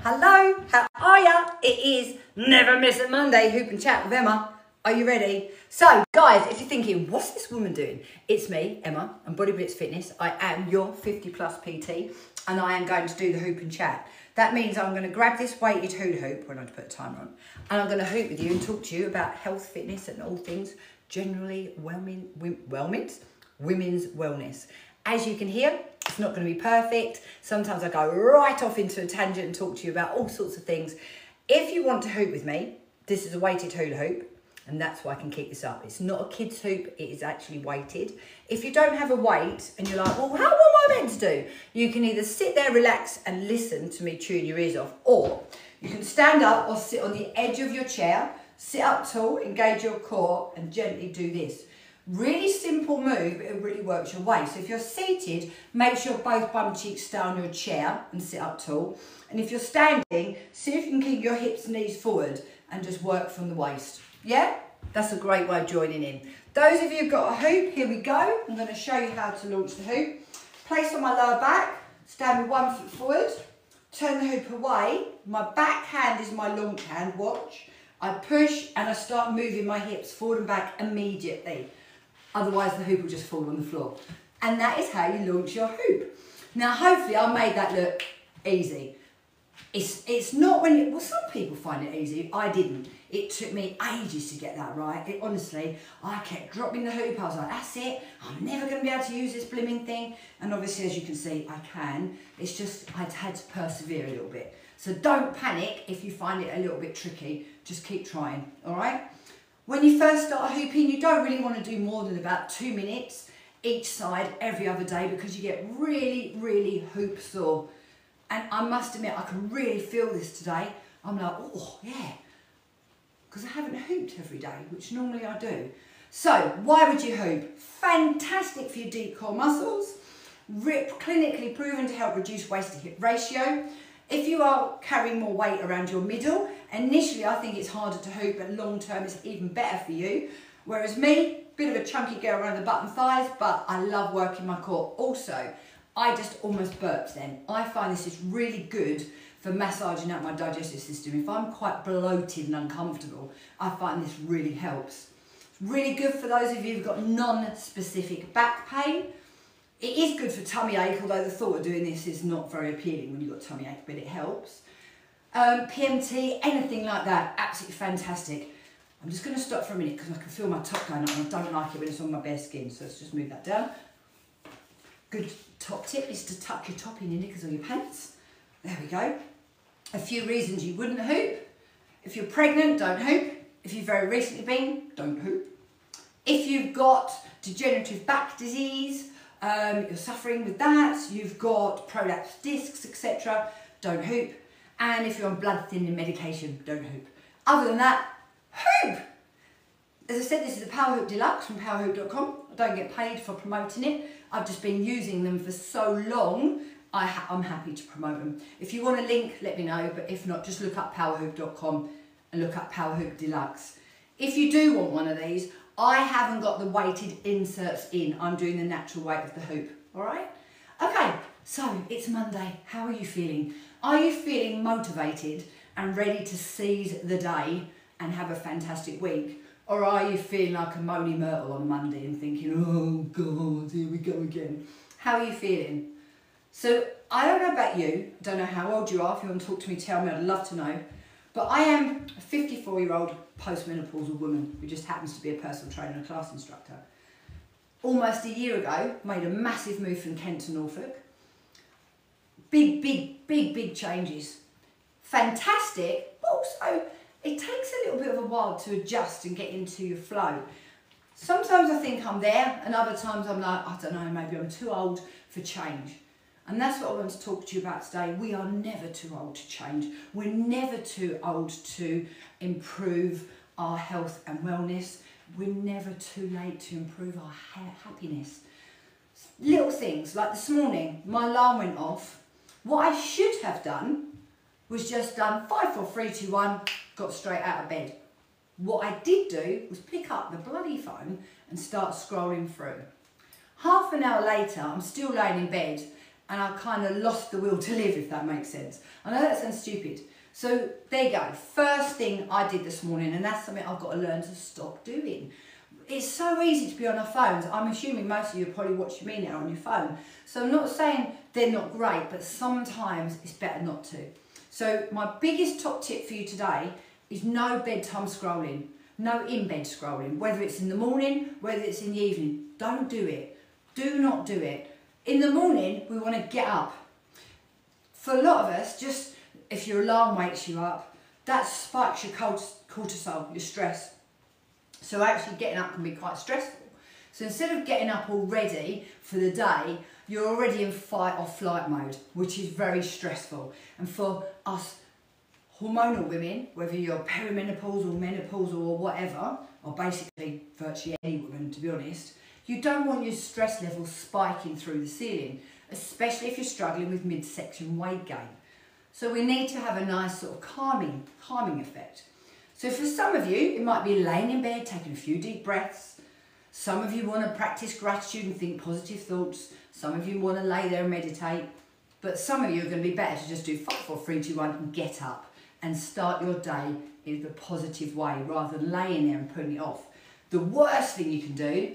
Hello, how are ya? It is Never Miss a Monday, Hoop and Chat with Emma. Are you ready? So, guys, if you're thinking, what's this woman doing? It's me, Emma, and Body Blitz Fitness. I am your 50 plus PT, and I am going to do the Hoop and Chat. That means I'm going to grab this weighted hula hoop, we're going to put a timer on, and I'm going to hoop with you and talk to you about health, fitness, and all things generally women's wellness. As you can hear, it's not going to be perfect. Sometimes I go right off into a tangent and talk to you about all sorts of things. If you want to hoop with me, this is a weighted hula hoop, and that's why I can keep this up. It's not a kid's hoop, it is actually weighted. If you don't have a weight and you're like, well, what am I meant to do? You can either sit there, relax, and listen to me chewing your ears off, or you can stand up or sit on the edge of your chair, sit up tall, engage your core, and gently do this. Really simple move, but it really works your way. So if you're seated, make sure both bum cheeks stay on your chair and sit up tall. And if you're standing, see if you can keep your hips and knees forward and just work from the waist. Yeah? That's a great way of joining in. Those of you who've got a hoop, here we go. I'm going to show you how to launch the hoop. Place on my lower back, stand with 1 foot forward, turn the hoop away. My back hand is my launch hand, watch. I push and I start moving my hips forward and back immediately. Otherwise the hoop will just fall on the floor. And that is how you launch your hoop. Now hopefully I made that look easy. It's not when, well, some people find it easy, I didn't. It took me ages to get that right. Honestly, I kept dropping the hoop, I was like, that's it, I'm never going to be able to use this blimming thing. And obviously, as you can see, I can. It's just, I'd had to persevere a little bit. So don't panic if you find it a little bit tricky, just keep trying, all right? When you first start hooping, you don't really want to do more than about 2 minutes each side every other day because you get really, really hoop sore. And I must admit, I can really feel this today. I'm like, oh, yeah, because I haven't hooped every day, which normally I do. So, why would you hoop? Fantastic for your deep core muscles, clinically proven to help reduce waist to hip ratio. If you are carrying more weight around your middle, initially I think it's harder to hoop, but long term it's even better for you. Whereas me, bit of a chunky girl around the butt and thighs, but I love working my core. Also, I just almost burped then. I find this is really good for massaging out my digestive system. If I'm quite bloated and uncomfortable, I find this really helps. It's really good for those of you who've got non-specific back pain. It is good for tummy ache, although the thought of doing this is not very appealing when you've got tummy ache, but it helps. PMT, anything like that, absolutely fantastic. I'm just going to stop for a minute because I can feel my top going up and I don't like it when it's on my bare skin, so let's just move that down. Good top tip is to tuck your top in your knickers or your pants. There we go. A few reasons you wouldn't hoop. If you're pregnant, don't hoop. If you've very recently been, don't hoop. If you've got degenerative back disease, you're suffering with that, you've got prolapsed discs, etc., don't hoop. And if you're on blood thinning medication, don't hoop. Other than that, hoop! As I said, this is a Power Hoop Deluxe from powerhoop.com. I don't get paid for promoting it. I've just been using them for so long, I'm happy to promote them. If you want a link, let me know, but if not, just look up powerhoop.com and look up Power Hoop Deluxe. If you do want one of these, I haven't got the weighted inserts in. I'm doing the natural weight of the hoop, all right? Okay, so it's Monday. How are you feeling? Are you feeling motivated and ready to seize the day and have a fantastic week? Or are you feeling like a moany myrtle on Monday and thinking, oh God, here we go again? How are you feeling? So I don't know about you, I don't know how old you are. If you want to talk to me, tell me, I'd love to know. But I am a 54-year-old postmenopausal woman who just happens to be a personal trainer and a class instructor. Almost a year ago, made a massive move from Kent to Norfolk. Big changes. Fantastic, but also it takes a little bit of a while to adjust and get into your flow. Sometimes I think I'm there, and other times I'm like, I don't know, maybe I'm too old for change. And that's what I want to talk to you about today. We are never too old to change. We're never too old to improve our health and wellness. We're never too late to improve our happiness. Little things, like this morning, my alarm went off. What I should have done was just done 5, 4, 3, 2, 1, got straight out of bed. What I did do was pick up the bloody phone and start scrolling through. Half an hour later, I'm still laying in bed and I kind of lost the will to live, if that makes sense. I know that sounds stupid. So there you go. First thing I did this morning, and that's something I've got to learn to stop doing. It's so easy to be on our phones. I'm assuming most of you are probably watching me now on your phone. So I'm not saying they're not great, but sometimes it's better not to. So my biggest top tip for you today is no bedtime scrolling, no in-bed scrolling, whether it's in the morning, whether it's in the evening. Don't do it. Do not do it. In the morning, we want to get up. For a lot of us, just if your alarm wakes you up, that spikes your cortisol, your stress. So actually getting up can be quite stressful. So instead of getting up all ready for the day, you're already in fight or flight mode, which is very stressful. And for us hormonal women, whether you're perimenopausal or menopausal or whatever, or basically virtually any woman to be honest, you don't want your stress levels spiking through the ceiling, especially if you're struggling with midsection weight gain. So we need to have a nice sort of calming effect. So for some of you, it might be laying in bed, taking a few deep breaths. Some of you want to practice gratitude and think positive thoughts. Some of you want to lay there and meditate. But some of you are going to be better to just do 5, 4, 3, 2, 1 and get up and start your day in a positive way rather than laying there and putting it off. The worst thing you can do,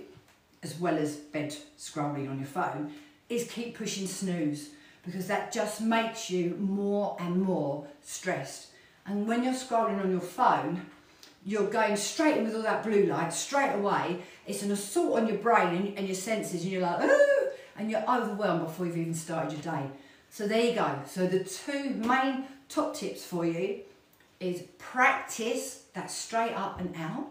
as well as bed scrolling on your phone, is keep pushing snooze, because that just makes you more and more stressed. And when you're scrolling on your phone, you're going straight in with all that blue light straight away. It's an assault on your brain and your senses, and you're like, ooh, and you're overwhelmed before you've even started your day. So there you go. So the two main top tips for you is practice that straight up and out.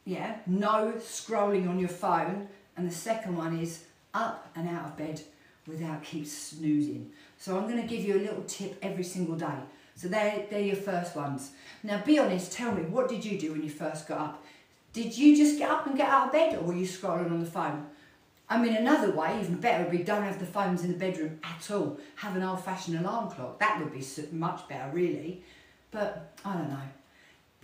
Yeah, no scrolling on your phone. And the second one is up and out of bed without keep snoozing. So I'm going to give you a little tip every single day. So they're your first ones. Now be honest, tell me, what did you do when you first got up? Did you just get up and get out of bed, or were you scrolling on the phone? I mean, another way, even better, would be don't have the phones in the bedroom at all. Have an old-fashioned alarm clock. That would be much better, really. But I don't know.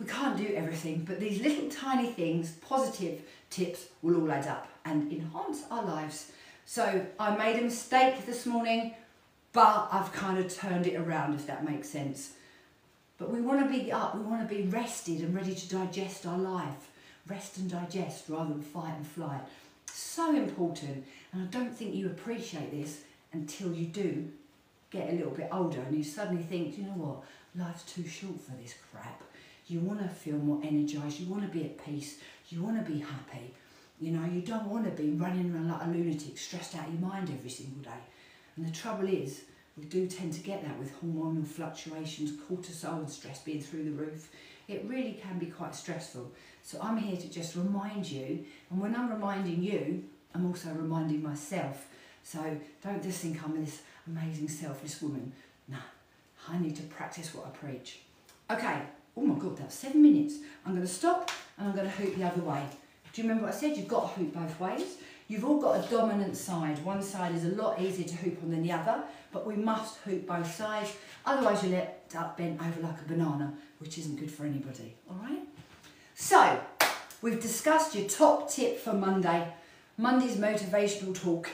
We can't do everything, but these little tiny things, positive tips, will all add up and enhance our lives. So I made a mistake this morning, but I've kind of turned it around, if that makes sense. But we want to be up, we want to be rested and ready to digest our life. Rest and digest rather than fight and flight. So important, and I don't think you appreciate this until you do get a little bit older and you suddenly think, you know what, life's too short for this crap. You want to feel more energised, you want to be at peace, you want to be happy. You know, you don't want to be running around like a lunatic, stressed out of your mind every single day. And the trouble is, we do tend to get that with hormonal fluctuations, cortisol and stress being through the roof. It really can be quite stressful. So I'm here to just remind you, and when I'm reminding you, I'm also reminding myself. So don't just think I'm this amazing selfless woman. Nah, I need to practice what I preach. Okay, oh my God, that's 7 minutes. I'm going to stop and I'm going to hoop the other way. Do you remember what I said? You've got to hoop both ways. You've all got a dominant side. One side is a lot easier to hoop on than the other, but we must hoop both sides. Otherwise you'll end up bent over like a banana, which isn't good for anybody, all right? So, we've discussed your top tip for Monday. Monday's motivational talk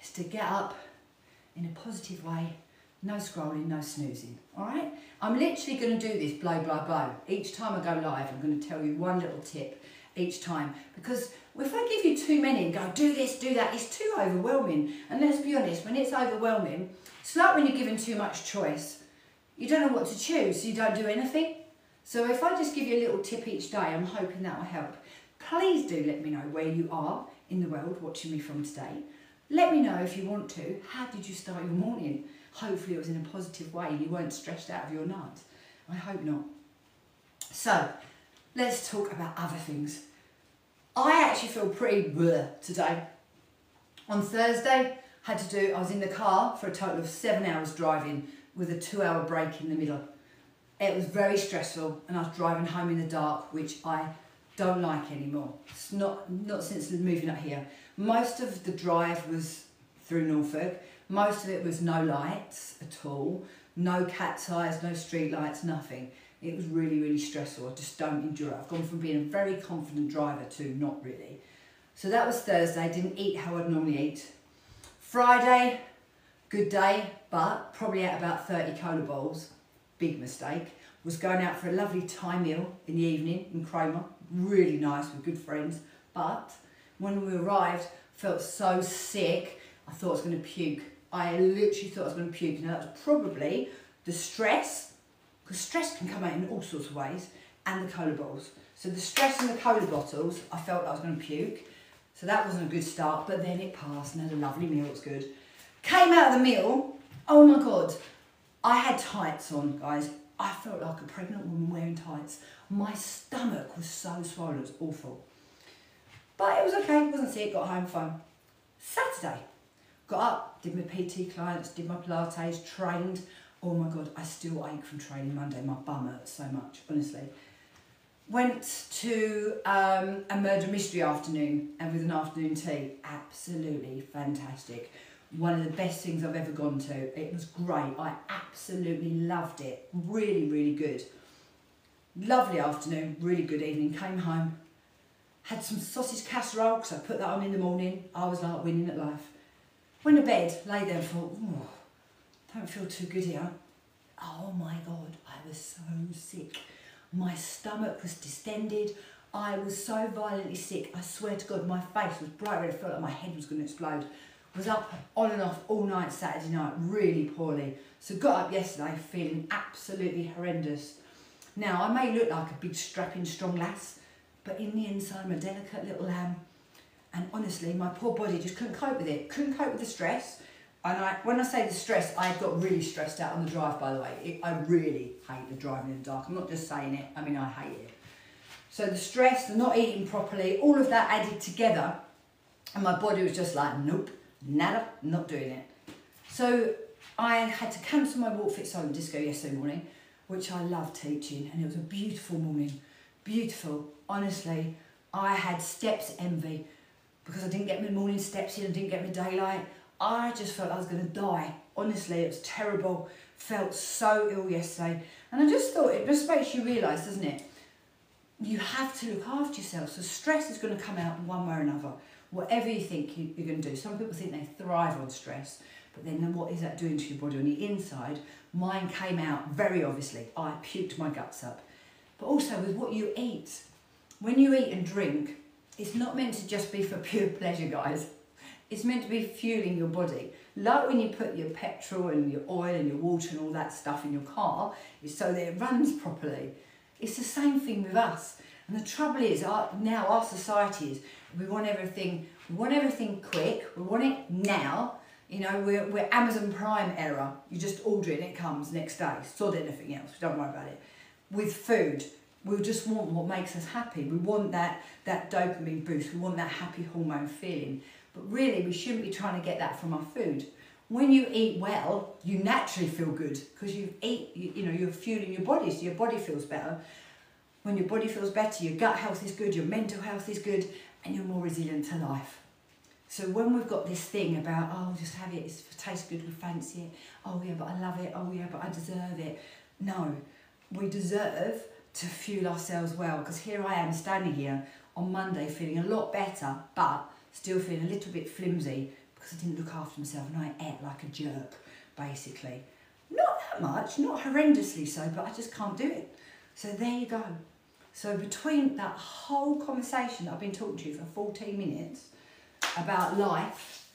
is to get up in a positive way, no scrolling, no snoozing, all right? I'm literally going to do this blow, blow, blow. Each time I go live, I'm going to tell you one little tip each time, because if I give you too many and go, do this, do that, it's too overwhelming. And let's be honest, when it's overwhelming, it's like when you're given too much choice. You don't know what to choose, so you don't do anything. So if I just give you a little tip each day, I'm hoping that will help. Please do let me know where you are in the world watching me from today. Let me know if you want to, how did you start your morning? Hopefully it was in a positive way and you weren't stressed out of your nuts. I hope not. So, let's talk about other things. I actually feel pretty bleh today. On Thursday, I was in the car for a total of 7 hours driving with a 2-hour break in the middle. It was very stressful and I was driving home in the dark, which I don't like anymore. It's not since moving up here. Most of the drive was through Norfolk. Most of it was no lights at all, no cat's eyes, no street lights, nothing. It was really, really stressful. I just don't enjoy it. I've gone from being a very confident driver to not really. So that was Thursday. Didn't eat how I'd normally eat. Friday, Good day, but probably ate about 30 cola bowls. Big mistake. Was going out for a lovely Thai meal in the evening in Cromer. Really nice with good friends. But when we arrived, felt so sick, I thought I was going to puke. I literally thought I was going to puke. And that was probably the stress, because stress can come out in all sorts of ways, and the cola bottles. So the stress and the cola bottles, I felt I was going to puke. So that wasn't a good start, but then it passed and had a lovely meal, it was good. Came out of the meal, oh my God, I had tights on, guys. I felt like a pregnant woman wearing tights. My stomach was so swollen, it was awful. But it was okay, wasn't sick, got home fine. Saturday, got up, did my PT clients, did my Pilates, trained. Oh my God, I still ache from training Monday. My bum hurts so much, honestly. Went to a murder mystery afternoon and with an afternoon tea. Absolutely fantastic. One of the best things I've ever gone to. It was great. I absolutely loved it. Really, really good. Lovely afternoon, really good evening. Came home, had some sausage casserole because I put that on in the morning. I was like winning at life. Went to bed, lay there and thought, oh, don't feel too good here. Oh my God, I was so sick. My stomach was distended. I was so violently sick. I swear to God, my face was bright red. I felt like my head was going to explode. Was up on and off all night Saturday night, really poorly. So got up yesterday feeling absolutely horrendous. Now, I may look like a big strapping strong lass, but in the inside I'm a delicate little lamb. And honestly, my poor body just couldn't cope with it. Couldn't cope with the stress. And when I say the stress, I got really stressed out on the drive, by the way. I really hate the driving in the dark. I'm not just saying it, I mean, I hate it. So the stress, the not eating properly, all of that added together, and my body was just like, nope, nada, not doing it. So I had to cancel my Walk Fit Silent Disco yesterday morning, which I love teaching, and it was a beautiful morning. Beautiful. Honestly, I had steps envy because I didn't get my morning steps in, I didn't get my daylight. I just felt I was going to die. Honestly, it was terrible. Felt so ill yesterday. And I just thought, it just makes you realise, doesn't it? You have to look after yourself. So stress is going to come out one way or another. Whatever you think you're going to do. Some people think they thrive on stress. But then what is that doing to your body on the inside? Mine came out very obviously. I puked my guts up. But also with what you eat. When you eat and drink, it's not meant to just be for pure pleasure, guys. It's meant to be fueling your body. Like when you put your petrol and your oil and your water and all that stuff in your car, it's so that it runs properly. It's the same thing with us. And the trouble is, now our society is, we want everything quick, we want it now. You know, we're Amazon Prime era. You just order it and it comes next day. Sod anything else, don't worry about it. With food, we just want what makes us happy. We want that dopamine boost, we want that happy hormone feeling. But really, we shouldn't be trying to get that from our food. When you eat well, you naturally feel good because you're fueling your body, so your body feels better. When your body feels better, your gut health is good, your mental health is good, and you're more resilient to life. So when we've got this thing about, oh, just have it, it tastes good, we fancy it, oh yeah, but I love it, oh yeah, but I deserve it. No, we deserve to fuel ourselves well, because here I am standing here on Monday feeling a lot better, but still feeling a little bit flimsy because I didn't look after myself and I ate like a jerk, basically. Not that much, not horrendously so, but I just can't do it. So there you go. So between that whole conversation that I've been talking to you for 14 minutes about life,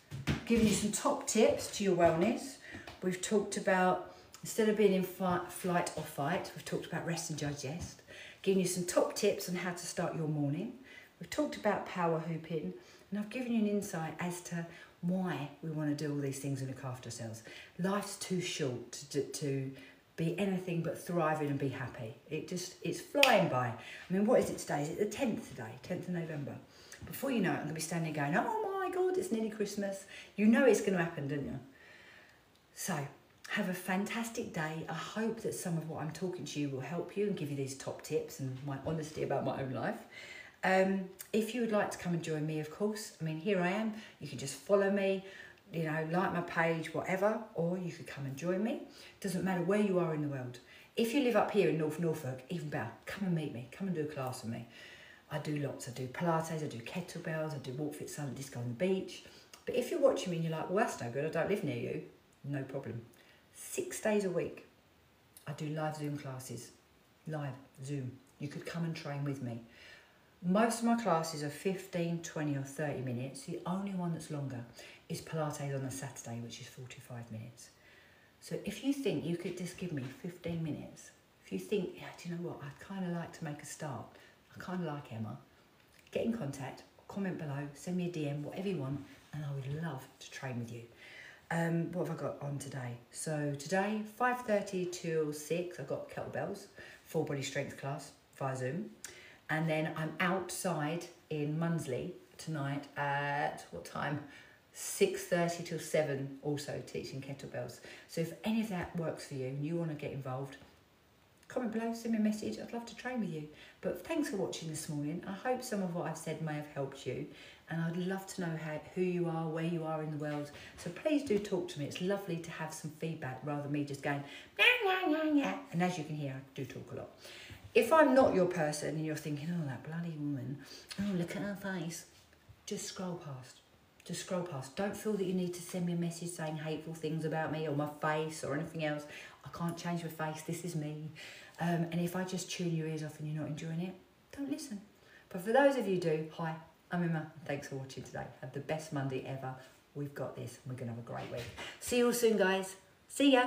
giving you some top tips to your wellness, we've talked about, instead of being in flight or fight, we've talked about rest and digest, giving you some top tips on how to start your morning. We've talked about power hooping, and I've given you an insight as to why we want to do all these things and look after ourselves. Life's too short to be anything but thriving and be happy. It's flying by. I mean, what is it today? Is it the 10th today? 10th of November. Before you know it, I'm going to be standing going, oh my God, it's nearly Christmas. You know it's going to happen, don't you? So, have a fantastic day. I hope that some of what I'm talking to you will help you and give you these top tips and my honesty about my own life. If you would like to come and join me, of course, I mean, here I am. You can just follow me, you know, like my page, whatever, or you could come and join me. Doesn't matter where you are in the world. If you live up here in North Norfolk, even better, come and meet me. Come and do a class with me. I do lots. I do Pilates, I do kettlebells, I do Walk Fit Silent Disco on the beach. But if you're watching me and you're like, well, that's no good, I don't live near you, no problem. 6 days a week, I do live Zoom classes. Live Zoom. You could come and train with me. Most of my classes are 15, 20 or 30 minutes. The only one that's longer is Pilates on a Saturday, which is 45 minutes. So if you think you could just give me 15 minutes, if you think, yeah, do you know what, I'd kind of like to make a start. I kind of like Emma. Get in contact, comment below, send me a DM, whatever you want, and I would love to train with you. What have I got on today? So today, 5:30 till 6, I've got kettlebells, full body strength class via Zoom. And then I'm outside in Munsley tonight at, what time? 6:30 till 7, also teaching kettlebells. So if any of that works for you and you want to get involved, comment below, send me a message. I'd love to train with you. But thanks for watching this morning. I hope some of what I've said may have helped you. And I'd love to know who you are, where you are in the world. So please do talk to me. It's lovely to have some feedback rather than me just going, nah, nah, nah, nah. And as you can hear, I do talk a lot. If I'm not your person and you're thinking, oh, that bloody woman, oh, look at her face, just scroll past. Just scroll past. Don't feel that you need to send me a message saying hateful things about me or my face or anything else. I can't change my face. This is me. And if I just tune your ears off and you're not enjoying it, don't listen. But for those of you who do, hi, I'm Emma. Thanks for watching today. Have the best Monday ever. We've got this. We're going to have a great week. See you all soon, guys. See ya.